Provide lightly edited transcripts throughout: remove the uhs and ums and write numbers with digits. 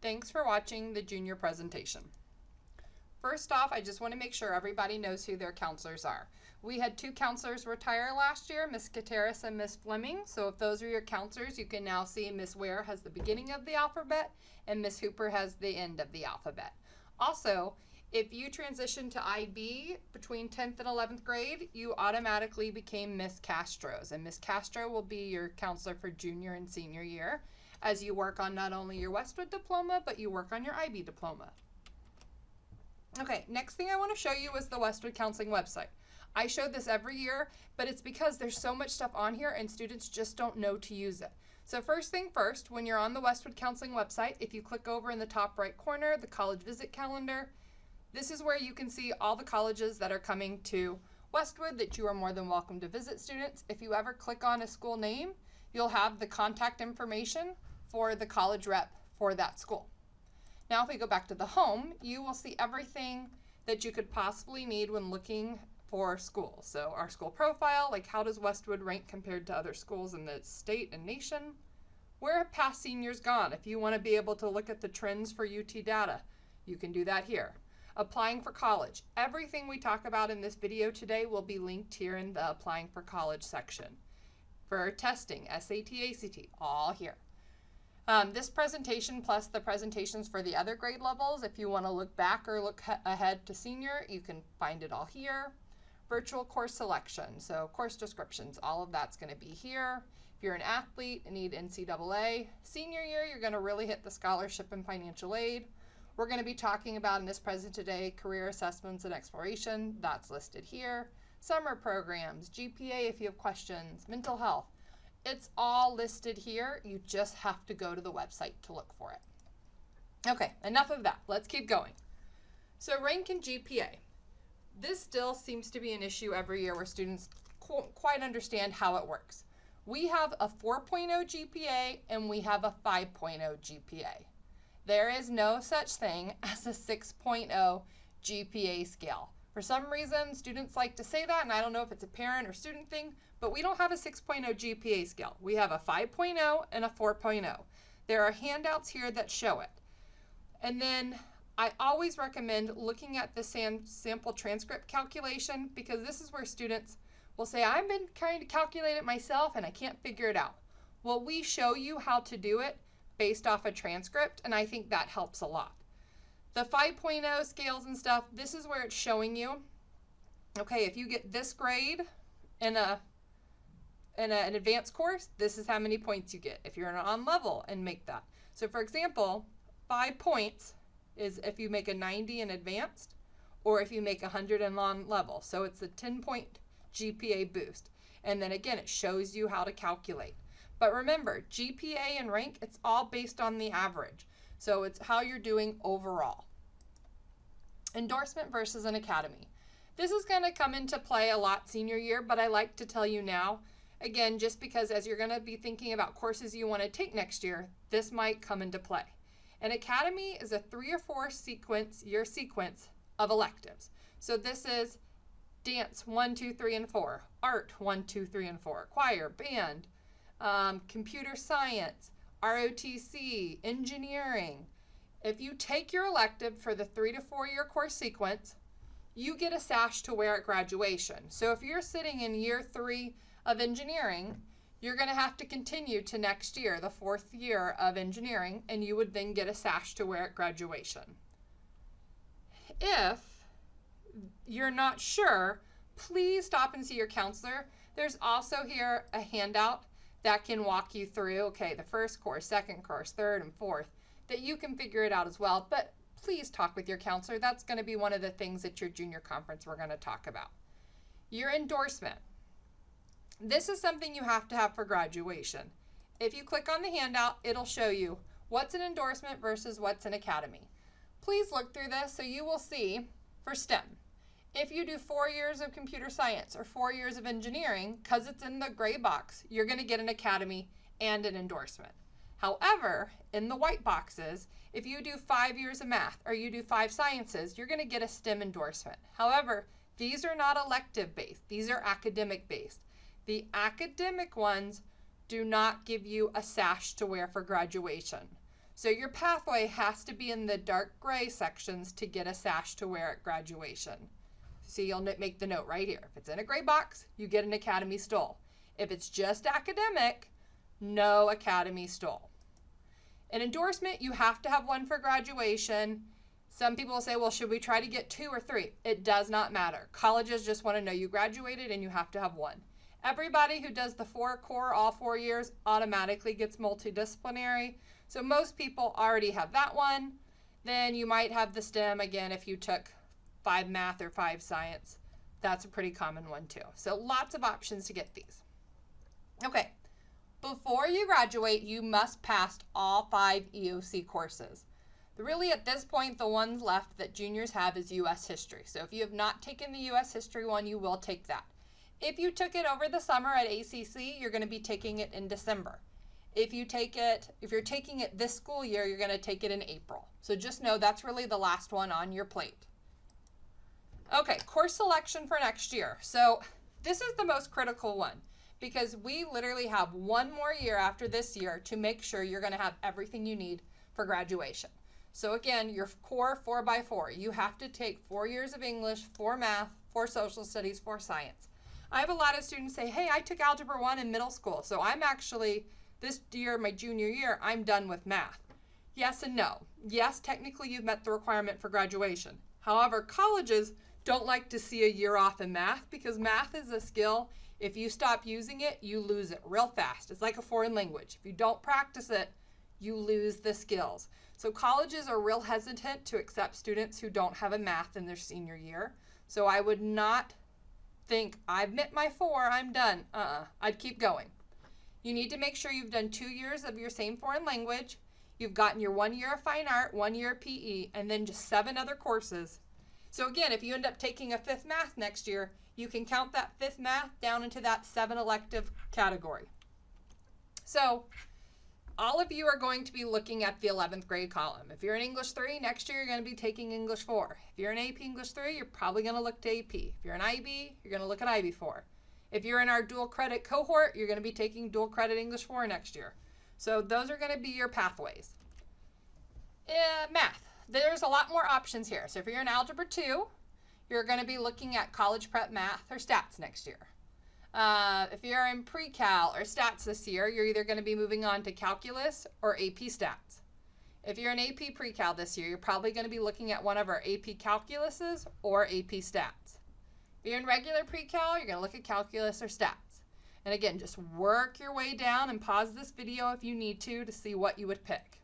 Thanks for watching the junior presentation. First off, I just want to make sure everybody knows who their counselors are. We had 2 counselors retire last year, Ms. Kateris and Ms. Fleming. So if those are your counselors, you can now see Ms. Ware has the beginning of the alphabet and Ms. Hooper has the end of the alphabet. Also, if you transition to IB between 10th and 11th grade, you automatically became Ms. Castro's, and Ms. Castro will be your counselor for junior and senior year as you work on not only your Westwood diploma, but you work on your IB diploma. Okay, next thing I want to show you is the Westwood Counseling website. I show this every year, but it's because there's so much stuff on here and students just don't know to use it. So first thing first, when you're on the Westwood Counseling website, if you click over in the top right corner, the college visit calendar, this is where you can see all the colleges that are coming to Westwood that you are more than welcome to visit students. If you ever click on a school name, you'll have the contact information for the college rep for that school. Now if we go back to the home, you will see everything that you could possibly need when looking for schools. So our school profile, like how does Westwood rank compared to other schools in the state and nation? Where have past seniors gone? If you want to be able to look at the trends for UT data, you can do that here. Applying for college. Everything we talk about in this video today will be linked here in the applying for college section. For testing, SAT, ACT, all here. This presentation plus the presentations for the other grade levels, if you want to look back or look ahead to senior, you can find it all here. Virtual course selection, so course descriptions, all of that's going to be here. If you're an athlete and need NCAA, senior year, you're going to really hit the scholarship and financial aid. We're going to be talking about in this present today career assessments and exploration. That's listed here. Summer programs, GPA if you have questions, mental health. It's all listed here. You just have to go to the website to look for it. Okay, enough of that. Let's keep going. So rank and GPA. This still seems to be an issue every year where students quite understand how it works. We have a 4.0 GPA and we have a 5.0 GPA. There is no such thing as a 6.0 GPA scale. For some reason, students like to say that, and I don't know if it's a parent or student thing, but we don't have a 6.0 GPA scale. We have a 5.0 and a 4.0. There are handouts here that show it. And then I always recommend looking at the sample transcript calculation because this is where students will say, I've been trying to calculate it myself and I can't figure it out. Well, we show you how to do it based off a transcript, and I think that helps a lot. The 5.0 scales and stuff, this is where it's showing you, okay, if you get this grade in an advanced course, this is how many points you get. If you're on level and make that. So for example, 5 points is if you make a 90 in advanced or if you make 100 in on level. So it's a 10-point GPA boost. And then again, it shows you how to calculate. But remember, GPA and rank, it's all based on the average. So it's how you're doing overall. Endorsement versus an academy. This is going to come into play a lot senior year, but I like to tell you now, again, just because as you're going to be thinking about courses you want to take next year, this might come into play. An academy is a 3 or 4 year sequence of electives. So this is dance 1, 2, 3, and 4, art 1, 2, 3, and 4, choir, band, computer science, ROTC, engineering. If you take your elective for the 3 to 4 year course sequence, you get a sash to wear at graduation. So if you're sitting in year 3 of engineering, you're going to have to continue to next year, the 4th year of engineering, and you would then get a sash to wear at graduation. If you're not sure, please stop and see your counselor. There's also here a handout that can walk you through, okay, the first course, second course, third, and fourth, that you can figure it out as well. But please talk with your counselor. That's going to be one of the things at your junior conference we're going to talk about. Your endorsement. This is something you have to have for graduation. If you click on the handout, it'll show you what's an endorsement versus what's an academy. Please look through this so you will see for STEM. If you do 4 years of computer science or 4 years of engineering, because it's in the gray box, you're going to get an academy and an endorsement. However, in the white boxes, if you do 5 years of math or you do 5 sciences, you're going to get a STEM endorsement. However, these are not elective based. These are academic based. The academic ones do not give you a sash to wear for graduation. So your pathway has to be in the dark gray sections to get a sash to wear at graduation. So you'll make the note right here. If it's in a gray box, you get an Academy stole. If it's just academic, no Academy stole. An endorsement, you have to have one for graduation. Some people will say, well, should we try to get 2 or 3? It does not matter. Colleges just want to know you graduated and you have to have one. Everybody who does the 4 core all 4 years automatically gets multidisciplinary. So most people already have that one. Then you might have the STEM again if you took 5 math or 5 science. That's a pretty common one too. So lots of options to get these. Okay, before you graduate, you must pass all 5 EOC courses. Really at this point, the ones left that juniors have is U.S. history. So if you have not taken the U.S. history one, you will take that. If you took it over the summer at ACC, you're going to be taking it in December. If you're taking it this school year, you're going to take it in April. So just know that's really the last one on your plate. Okay, course selection for next year. So this is the most critical one because we literally have 1 more year after this year to make sure you're going to have everything you need for graduation. So again, your core 4x4, you have to take 4 years of English, 4 math, 4 social studies, 4 science. I have a lot of students say, hey, I took Algebra 1 in middle school, so I'm actually, this year, my junior year, I'm done with math. Yes and no. Yes, technically you've met the requirement for graduation. However, colleges don't like to see a year off in math because math is a skill. If you stop using it, you lose it real fast. It's like a foreign language. If you don't practice it, you lose the skills. So colleges are real hesitant to accept students who don't have a math in their senior year. So I would not think, I've met my 4, I'm done. I'd keep going. You need to make sure you've done 2 years of your same foreign language. You've gotten your 1 year of fine art, 1 year of PE, and then just 7 other courses. So again, if you end up taking a 5th math next year, you can count that 5th math down into that 7 elective category. So all of you are going to be looking at the 11th grade column. If you're in English 3, next year you're going to be taking English 4. If you're in AP English 3, you're probably going to look to AP. If you're in IB, you're going to look at IB 4. If you're in our dual credit cohort, you're going to be taking dual credit English 4 next year. So those are going to be your pathways. Math. There's a lot more options here. So if you're in Algebra 2, you're going to be looking at college prep math or stats next year. If you're in pre-cal or stats this year, you're either going to be moving on to calculus or AP stats. If you're in AP pre-cal this year, you're probably going to be looking at one of our AP calculuses or AP stats. If you're in regular pre-cal, you're going to look at calculus or stats. And again, just work your way down and pause this video if you need to see what you would pick.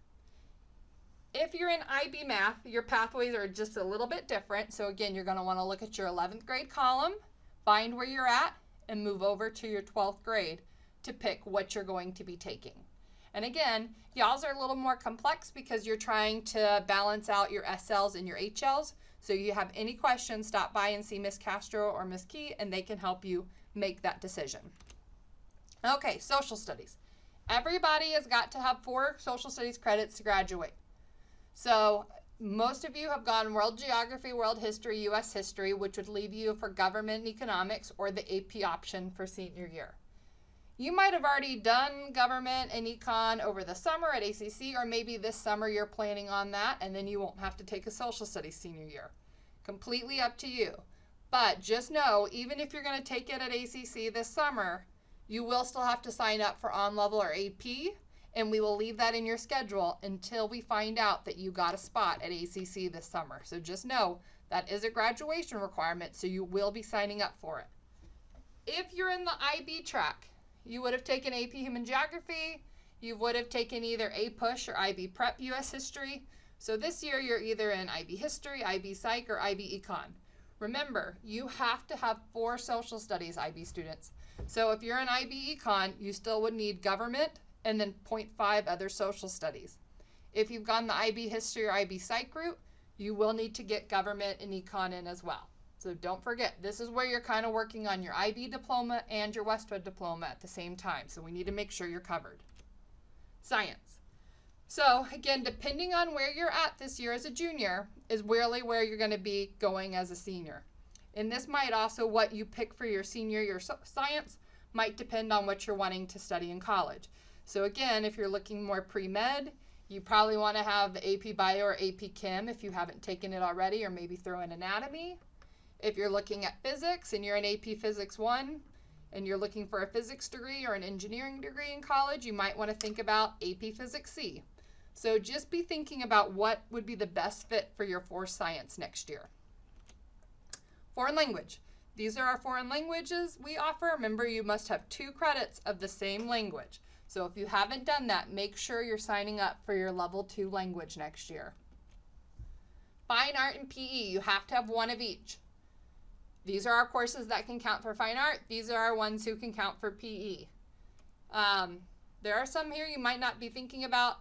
If you're in IB math, your pathways are just a little bit different. So again, you're going to want to look at your 11th grade column, find where you're at, and move over to your 12th grade to pick what you're going to be taking. And again, y'all's are a little more complex because you're trying to balance out your SLs and your HLs. So you have any questions, stop by and see Miss Castro or Miss Key, and they can help you make that decision. Okay, social studies. Everybody has got to have 4 social studies credits to graduate. So most of you have gone world geography, world history, U.S. history, which would leave you for government and economics or the AP option for senior year. You might have already done government and econ over the summer at ACC, or maybe this summer you're planning on that, and then you won't have to take a social studies senior year. Completely up to you. But just know, even if you're going to take it at ACC this summer, you will still have to sign up for on-level or AP, and we will leave that in your schedule until we find out that you got a spot at ACC this summer. So just know that is a graduation requirement, so you will be signing up for it. If you're in the IB track, you would have taken AP Human Geography, you would have taken either APUSH or IB Prep US History. So this year you're either in IB History, IB Psych, or IB Econ. Remember, you have to have 4 social studies IB students. So if you're in IB Econ, you still would need government and then 0.5 other social studies. If you've gone the IB History or IB Psych route, you will need to get government and econ in as well. So don't forget, this is where you're kind of working on your IB diploma and your Westwood diploma at the same time. So we need to make sure you're covered. Science. So again, depending on where you're at this year as a junior is really where you're going to be going as a senior. And this might also, what you pick for your senior year science might depend on what you're wanting to study in college. So again, if you're looking more pre-med, You probably want to have AP Bio or AP Chem if you haven't taken it already, or maybe throw in Anatomy. If you're looking at physics and you're in AP Physics 1 and you're looking for a physics degree or an engineering degree in college, you might want to think about AP Physics C. So just be thinking about what would be the best fit for your forced science next year. Foreign language. These are our foreign languages we offer. Remember, you must have 2 credits of the same language. So if you haven't done that, make sure you're signing up for your level 2 language next year. Fine art and PE, you have to have 1 of each. These are our courses that can count for fine art. These are our ones who can count for PE. There are some here you might not be thinking about.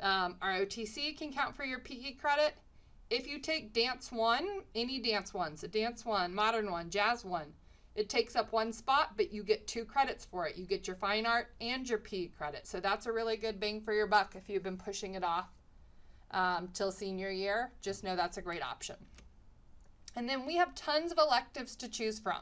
ROTC can count for your PE credit. If you take Dance 1, any Dance 1, so Dance 1, Modern 1, Jazz 1, it takes up 1 spot, but you get 2 credits for it. You get your fine art and your PE credit. So that's a really good bang for your buck if you've been pushing it off till senior year. Just know that's a great option. And then we have tons of electives to choose from.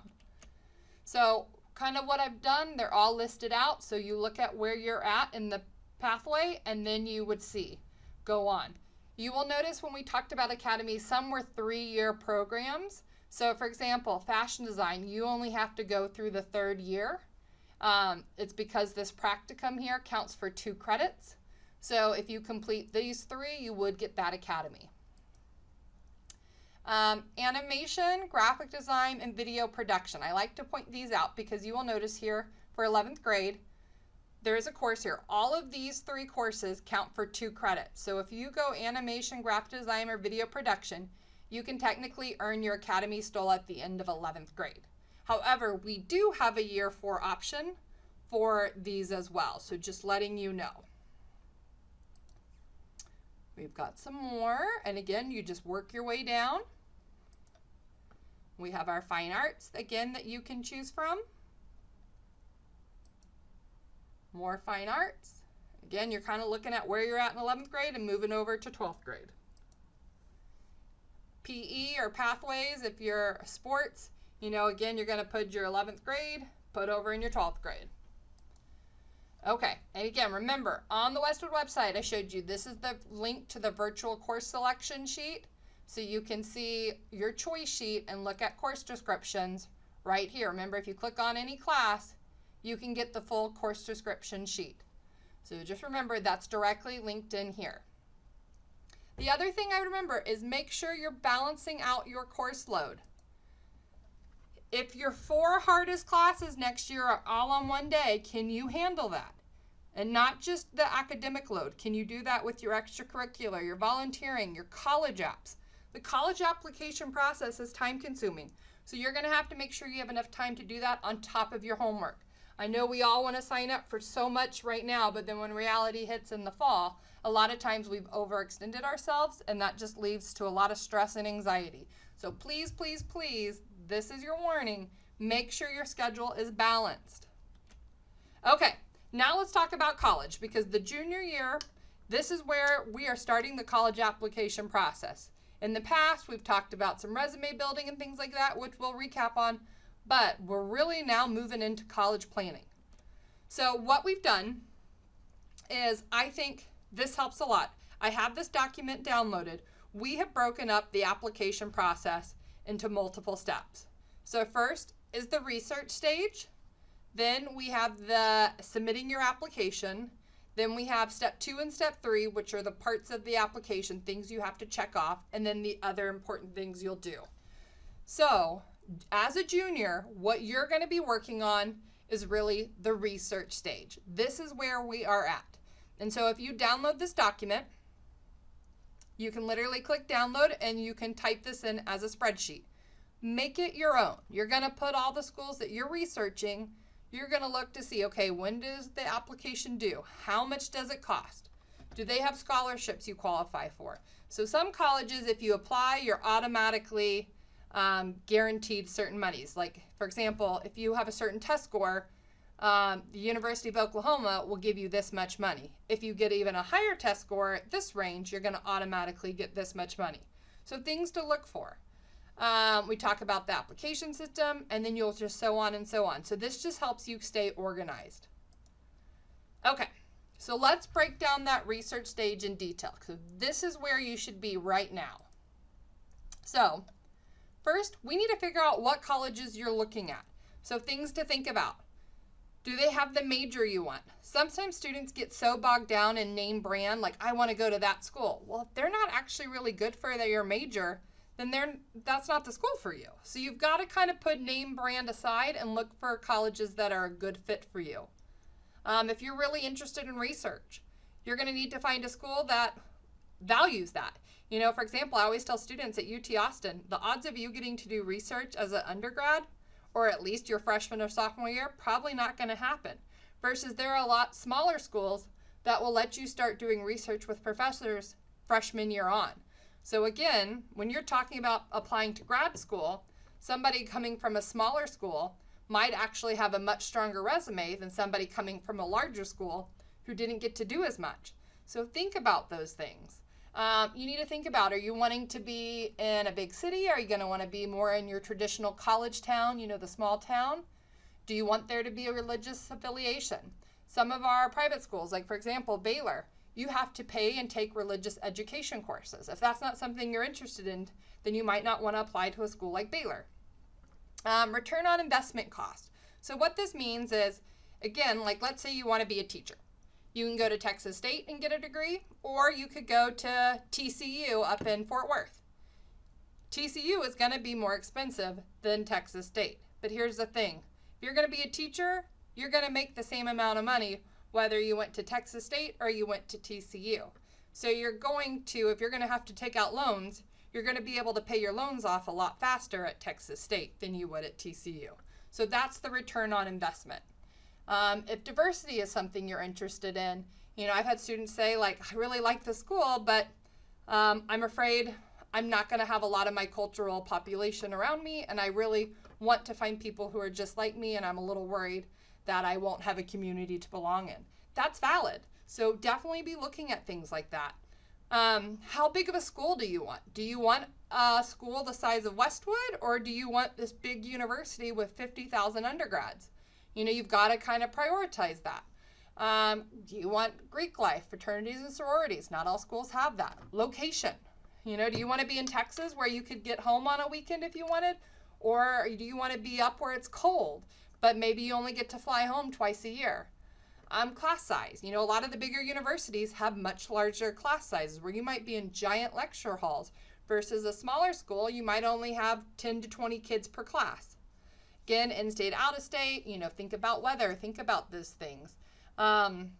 So kind of what I've done, they're all listed out. So you look at where you're at in the pathway and then you would see. Go on. You will notice when we talked about Academy, some were 3-year programs. So for example, fashion design, you only have to go through the 3rd year. It's because this practicum here counts for 2 credits. So if you complete these 3, you would get that Academy. Animation, graphic design, and video production. I like to point these out because you will notice here for 11th grade, there is a course here. All of these 3 courses count for 2 credits. So if you go animation, graphic design, or video production, you can technically earn your Academy still at the end of 11th grade. However, we do have a year 4 option for these as well. So just letting you know. We've got some more. And again, you just work your way down. We have our fine arts, again, that you can choose from. More fine arts. Again, you're kind of looking at where you're at in 11th grade and moving over to 12th grade. PE or pathways, if you're sports, you know, again, you're going to put your 11th grade, put over in your 12th grade. Okay, and again, remember, on the Westwood website, I showed you, this is the link to the virtual course selection sheet. So you can see your choice sheet and look at course descriptions right here. Remember, if you click on any class, you can get the full course description sheet. So just remember, that's directly linked in here. The other thing I would remember is make sure you're balancing out your course load. If your 4 hardest classes next year are all on one day, can you handle that? And not just the academic load. Can you do that with your extracurricular, your volunteering, your college apps? The college application process is time consuming. So you're going to have to make sure you have enough time to do that on top of your homework. I know we all want to sign up for so much right now, but then when reality hits in the fall, a lot of times we've overextended ourselves, and that just leads to a lot of stress and anxiety. So please, please, please, this is your warning. Make sure your schedule is balanced. Okay, now let's talk about college, because the junior year, this is where we are starting the college application process. In the past, we've talked about some resume building and things like that, which we'll recap on, but we're really now moving into college planning. So what we've done is, I think this helps a lot. I have this document downloaded. We have broken up the application process into multiple steps. So first is the research stage. Then we have the submitting your application. Then we have step 2 and step 3, which are the parts of the application, things you have to check off, and then the other important things you'll do. So as a junior, what you're going to be working on is really the research stage. This is where we are at. And so if you download this document, you can literally click download and you can type this in as a spreadsheet. Make it your own. You're going to put all the schools that you're researching. You're going to look to see, okay, when does the application due? How much does it cost? Do they have scholarships you qualify for? So some colleges, if you apply, you're automatically guaranteed certain monies. Like, for example, if you have a certain test score, the University of Oklahoma will give you this much money. If you get even a higher test score at this range, you're going to automatically get this much money. So things to look for. We talk about the application system, and then you'll just so on and so on. So this just helps you stay organized. Okay, So let's break down that research stage in detail, because this is where you should be right now. So first, we need to figure out what colleges you're looking at. So things to think about. Do they have the major you want? Sometimes students get so bogged down in name brand, like I want to go to that school. Well, if they're not actually really good for your major, then that's not the school for you. So you've got to kind of put name brand aside and look for colleges that are a good fit for you. If you're really interested in research, you're going to need to find a school that values that. You know, for example, I always tell students at UT Austin, the odds of you getting to do research as an undergrad, or at least your freshman or sophomore year, probably not going to happen. Versus there are a lot smaller schools that will let you start doing research with professors freshman year on. So again, when you're talking about applying to grad school, somebody coming from a smaller school might actually have a much stronger resume than somebody coming from a larger school who didn't get to do as much. So think about those things. You need to think about, are you wanting to be in a big city? Are you going to want to be more in your traditional college town, you know, the small town? Do you want there to be a religious affiliation? Some of our private schools, like for example, Baylor, you have to pay and take religious education courses. If that's not something you're interested in, then you might not want to apply to a school like Baylor. Return on investment cost. So what this means is, again, like let's say you want to be a teacher. You can go to Texas State and get a degree, or you could go to TCU up in Fort Worth. TCU is going to be more expensive than Texas State. But here's the thing. If you're going to be a teacher, you're going to make the same amount of money whether you went to Texas State or you went to TCU. So you're going to, if you're going to have to take out loans, you're going to be able to pay your loans off a lot faster at Texas State than you would at TCU. So that's the return on investment. If diversity is something you're interested in, you know, I've had students say like, I really like the school, but I'm afraid I'm not going to have a lot of my cultural population around me, and I really want to find people who are just like me, and I'm a little worried that I won't have a community to belong in. That's valid. So definitely be looking at things like that. How big of a school do you want? Do you want a school the size of Westwood, or do you want this big university with 50,000 undergrads? You know, you've got to kind of prioritize that. Do you want Greek life, fraternities and sororities? Not all schools have that. Location. You know, do you want to be in Texas where you could get home on a weekend if you wanted? Or do you want to be up where it's cold, but maybe you only get to fly home twice a year? Class size. You know, a lot of the bigger universities have much larger class sizes where you might be in giant lecture halls versus a smaller school, you might only have 10 to 20 kids per class. Again, in-state, out-of-state, you know, think about weather, think about those things. And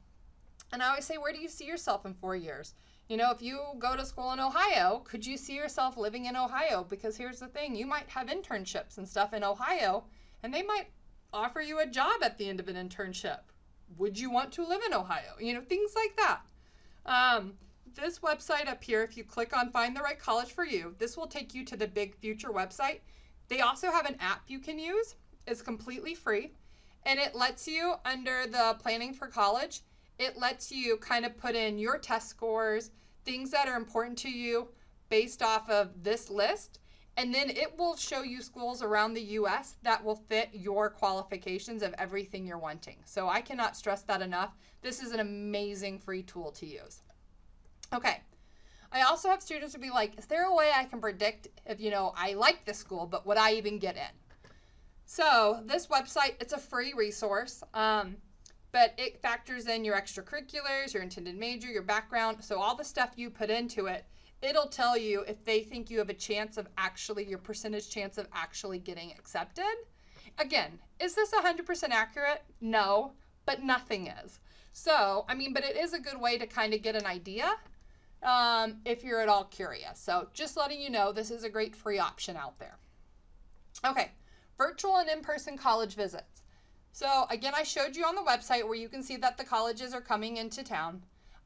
I always say, where do you see yourself in 4 years? You know, if you go to school in Ohio, could you see yourself living in Ohio? Because here's the thing, you might have internships and stuff in Ohio, and they might offer you a job at the end of an internship. Would you want to live in Ohio? You know, things like that. This website up here, if you click on Find the Right College for You, this will take you to the Big Future website. They also have an app you can use. It's completely free, and it lets you, under the Planning for College, it lets you kind of put in your test scores, things that are important to you based off of this list, and then it will show you schools around the U.S. that will fit your qualifications of everything you're wanting. So I cannot stress that enough. This is an amazing free tool to use. Okay. I also have students who be like, is there a way I can predict if, you know, I like this school, but would I even get in? So this website, it's a free resource, but it factors in your extracurriculars, your intended major, your background. So all the stuff you put into it, it'll tell you if they think you have a chance of actually, your percentage chance of actually getting accepted. Again, is this 100% accurate? No, but nothing is. So, I mean, but it is a good way to kind of get an idea. If you're at all curious. So just letting you know, this is a great free option out there. Okay, virtual and in-person college visits. So again, I showed you on the website where you can see that the colleges are coming into town.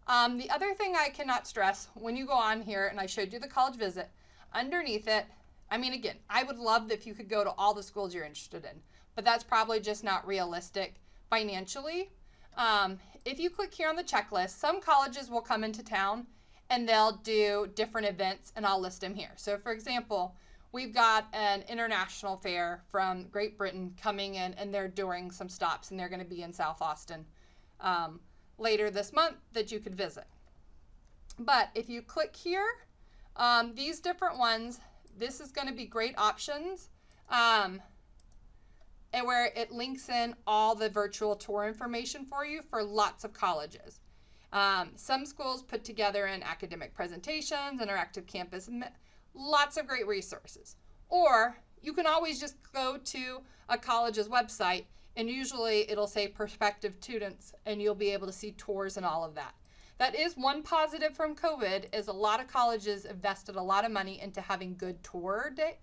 The other thing I cannot stress, when you go on here and I showed you the college visit, underneath it, I mean, again, I would love if you could go to all the schools you're interested in, but that's probably just not realistic financially. If you click here on the checklist, some colleges will come into town and they'll do different events, and I'll list them here. So for example, we've got an international fair from Great Britain coming in, and they're doing some stops, and they're going to be in South Austin later this month that you could visit. But if you click here, these different ones, this is going to be great options, and where it links in all the virtual tour information for you for lots of colleges. Some schools put together in academic presentations, interactive campus, lots of great resources. Or you can always just go to a college's website, and usually it'll say prospective students, and you'll be able to see tours and all of that. That is one positive from COVID, is a lot of colleges invested a lot of money into having good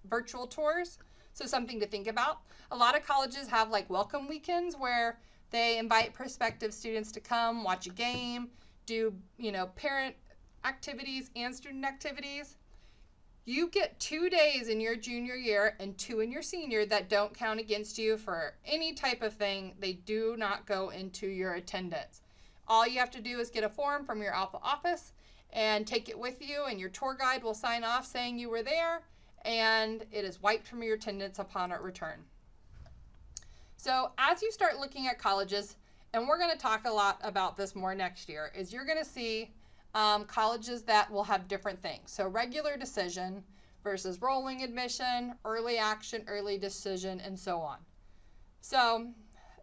virtual tours. So something to think about. A lot of colleges have like welcome weekends where they invite prospective students to come watch a game, do, parent activities and student activities. You get 2 days in your junior year and 2 in your senior that don't count against you for any type of thing. They do not go into your attendance. All you have to do is get a form from your Alpha office and take it with you, and your tour guide will sign off saying you were there, and it is wiped from your attendance upon return. So as you start looking at colleges, and we're going to talk a lot about this more next year, is you're going to see colleges that will have different things. So regular decision versus rolling admission, early action, early decision, and so on. So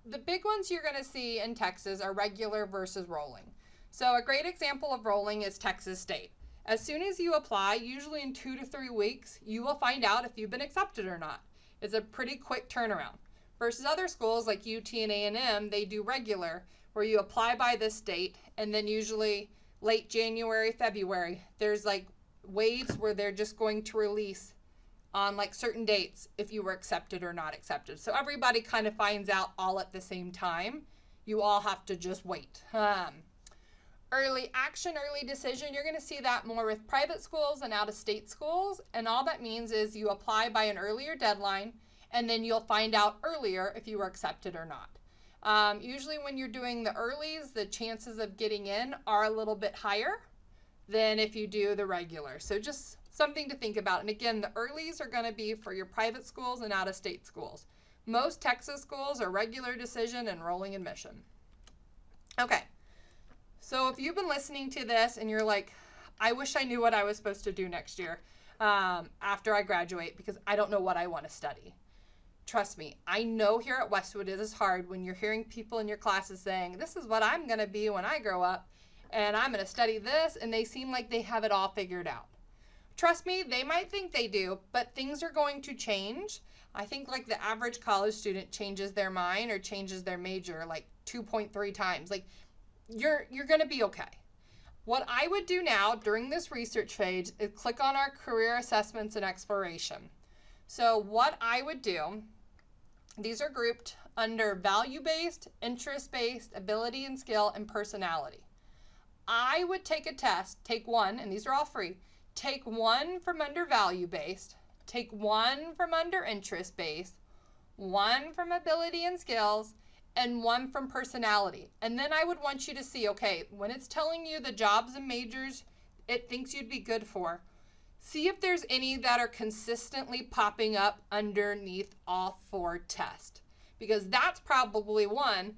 the big ones you're going to see in Texas are regular versus rolling. So a great example of rolling is Texas State. As soon as you apply, usually in 2 to 3 weeks, you will find out if you've been accepted or not. It's a pretty quick turnaround. Versus other schools like UT and A&M, they do regular, where you apply by this date, and then usually late January, February, there's like waves where they're just going to release on like certain dates if you were accepted or not accepted. So everybody kind of finds out all at the same time. You all have to just wait. Early action, early decision, you're going to see that more with private schools and out-of-state schools. And all that means is you apply by an earlier deadline, and then you'll find out earlier if you were accepted or not. Usually when you're doing the earlies, the chances of getting in are a little bit higher than if you do the regular. So just something to think about. And again, the earlies are going to be for your private schools and out-of-state schools. Most Texas schools are regular decision and rolling admission. Okay. So if you've been listening to this and you're like, I wish I knew what I was supposed to do next year after I graduate, because I don't know what I want to study. Trust me, I know here at Westwood it is hard when you're hearing people in your classes saying, this is what I'm going to be when I grow up, and I'm going to study this, and they seem like they have it all figured out. Trust me, they might think they do, but things are going to change. I think like the average college student changes their mind or changes their major like 2.3 times. Like, you're going to be okay. What I would do now during this research phase is click on our career assessments and exploration. So what I would do, these are grouped under value-based, interest-based, ability and skill, and personality. I would take a test, take one, and these are all free. Take one from under value-based, take one from under interest-based, one from ability and skills, and one from personality. And then I would want you to see, okay, when it's telling you the jobs and majors it thinks you'd be good for, see if there's any that are consistently popping up underneath all 4 tests, because that's probably one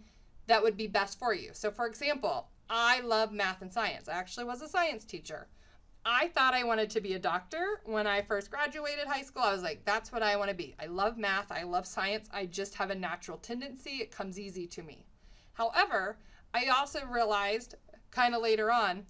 that would be best for you. So for example, I love math and science. I actually was a science teacher. I thought I wanted to be a doctor. When I first graduated high school, I was like, that's what I want to be. I love math. I love science. I just have a natural tendency. It comes easy to me. However, I also realized kind of later on,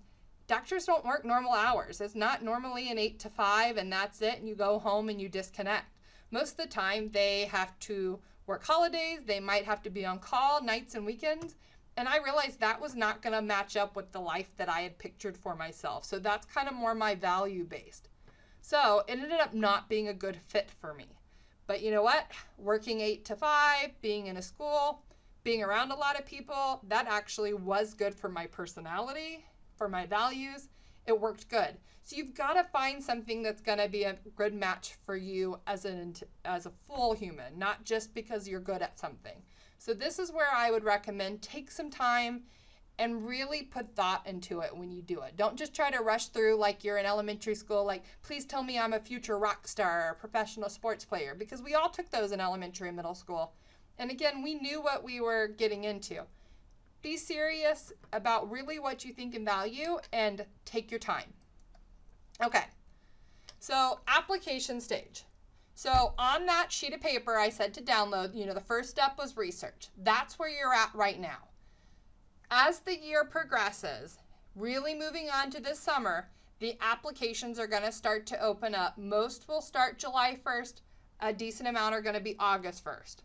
doctors don't work normal hours. It's not normally an 8 to 5 and that's it, and you go home and you disconnect. Most of the time they have to work holidays. They might have to be on call nights and weekends. And I realized that was not going to match up with the life that I had pictured for myself. So that's kind of more my value based. So it ended up not being a good fit for me. But you know what? Working 8 to 5, being in a school, being around a lot of people, that actually was good for my personality, for my values. It worked good. So you've got to find something that's going to be a good match for you as a full human, not just because you're good at something. So this is where I would recommend take some time and really put thought into it when you do it. Don't just try to rush through like you're in elementary school, like, please tell me I'm a future rock star or professional sports player, because we all took those in elementary and middle school. And again, we knew what we were getting into. be serious about really what you think and value and take your time. Okay, so application stage. So on that sheet of paper I said to download, the first step was research. That's where you're at right now. As the year progresses, really moving on to this summer, the applications are going to start to open up. Most will start July 1st. A decent amount are going to be August 1st.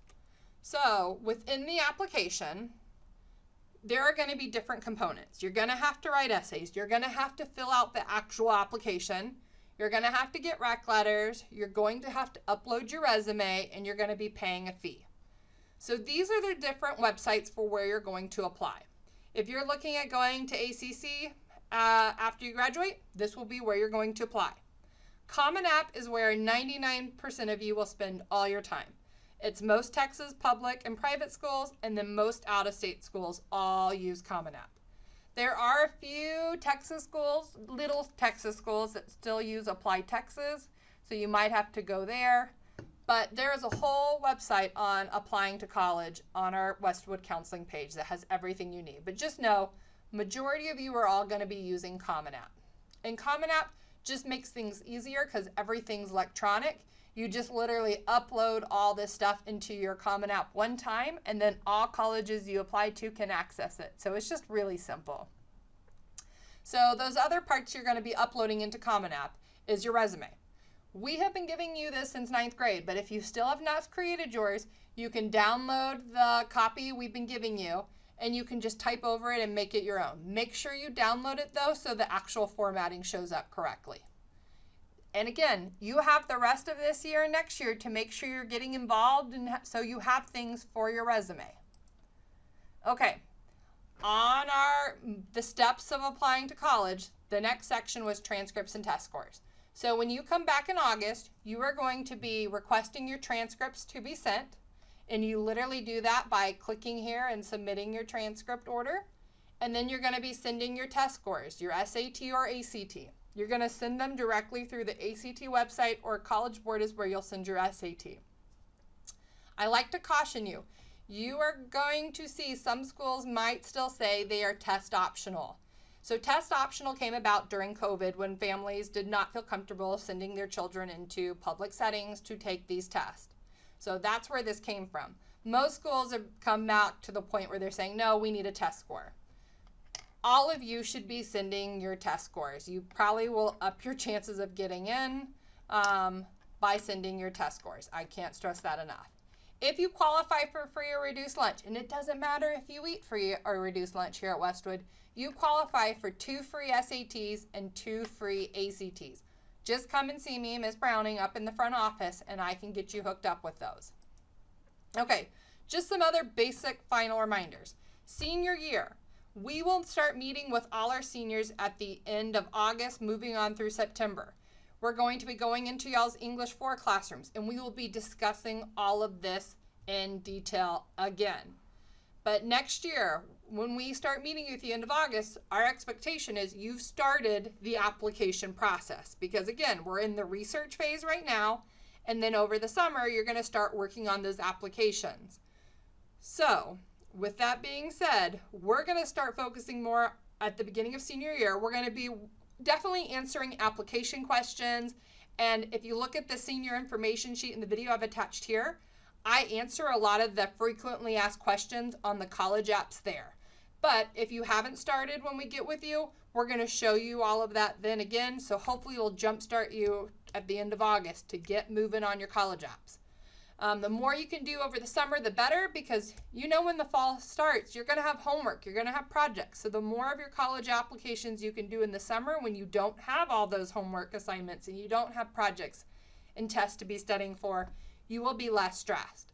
So within the application, there are going to be different components. You're going to have to write essays. You're going to have to fill out the actual application. You're going to have to get rec letters. You're going to have to upload your resume, and you're going to be paying a fee. So these are the different websites for where you're going to apply. If you're looking at going to ACC after you graduate, this will be where you're going to apply. Common App is where 99% of you will spend all your time. It's most Texas public and private schools, and then most out-of-state schools all use Common App. There are a few Texas schools, little Texas schools, that still use Apply Texas, so you might have to go there. But there is a whole website on applying to college on our Westwood Counseling page that has everything you need. But just know, majority of you are all going to be using Common App. And Common App just makes things easier because everything's electronic. You just literally upload all this stuff into your Common App one time, and then all colleges you apply to can access it. So it's just really simple. So those other parts you're going to be uploading into Common App is your resume. We have been giving you this since 9th grade, but if you still have not created yours, you can download the copy we've been giving you, and you can just type over it and make it your own. Make sure you download it though so the actual formatting shows up correctly. And again, you have the rest of this year and next year to make sure you're getting involved, and so you have things for your resume. Okay, on the steps of applying to college, the next section was transcripts and test scores. So when you come back in August, you are going to be requesting your transcripts to be sent, and you literally do that by clicking here and submitting your transcript order. And then you're going to be sending your test scores, your SAT or ACT. You're going to send them directly through the ACT website, or College Board is where you'll send your SAT. I like to caution you, you are going to see some schools might still say they are test optional. So test optional came about during COVID when families did not feel comfortable sending their children into public settings to take these tests. So that's where this came from. Most schools have come back to the point where they're saying, no, we need a test score. All of you should be sending your test scores. You probably will up your chances of getting in by sending your test scores. I can't stress that enough. If you qualify for free or reduced lunch, and it doesn't matter if you eat free or reduced lunch here at Westwood, you qualify for 2 free SATs and 2 free ACTs. Just come and see me, Ms. Browning, up in the front office, and I can get you hooked up with those. Okay, just some other basic final reminders. Senior year. We will start meeting with all our seniors at the end of August, moving on through September. We're going to be going into y'all's English 4 classrooms, and we will be discussing all of this in detail again. But next year, when we start meeting you at the end of August, our expectation is you've started the application process. Because again, we're in the research phase right now, and then over the summer, you're going to start working on those applications. So, with that being said, we're going to start focusing more at the beginning of senior year. We're going to be definitely answering application questions. And if you look at the senior information sheet in the video I've attached here, I answer a lot of the frequently asked questions on the college apps there. But if you haven't started when we get with you, we're going to show you all of that then again. So hopefully it'll jumpstart you at the end of August to get moving on your college apps. The more you can do over the summer, the better, because you know when the fall starts, you're going to have homework, you're going to have projects. So the more of your college applications you can do in the summer when you don't have all those homework assignments and you don't have projects and tests to be studying for, you will be less stressed.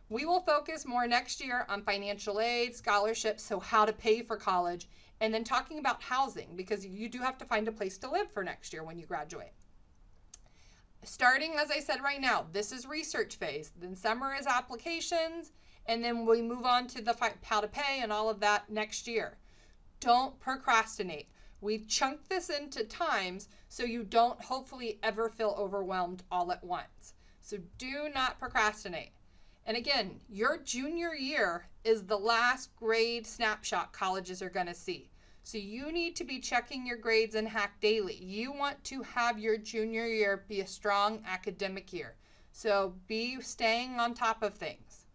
We will focus more next year on financial aid, scholarships, so how to pay for college, and then talking about housing, because you do have to find a place to live for next year when you graduate. Starting, as I said right now, this is research phase. Then summer is applications, and then we move on to the how to pay and all of that next year. Don't procrastinate. We've chunked this into times so you don't hopefully ever feel overwhelmed all at once. So do not procrastinate. And again, your junior year is the last grade snapshot colleges are going to see. So you need to be checking your grades in Hack daily. You want to have your junior year be a strong academic year. So be staying on top of things.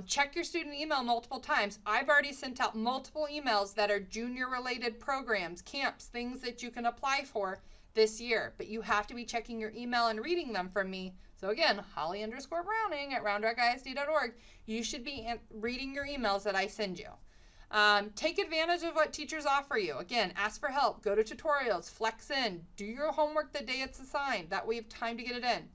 Check your student email multiple times. I've already sent out multiple emails that are junior related programs, camps, things that you can apply for this year. But you have to be checking your email and reading them from me. So again, Holly_Browning at RoundRockISD.org. You should be reading your emails that I send you. Take advantage of what teachers offer you. Again, ask for help, go to tutorials, flex in, do your homework the day it's assigned. That way you have time to get it in.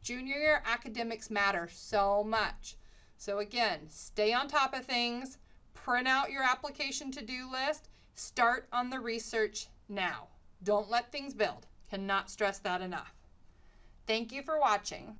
Junior year academics matter so much. So again, stay on top of things, print out your application to-do list, start on the research now. Don't let things build. Cannot stress that enough. Thank you for watching.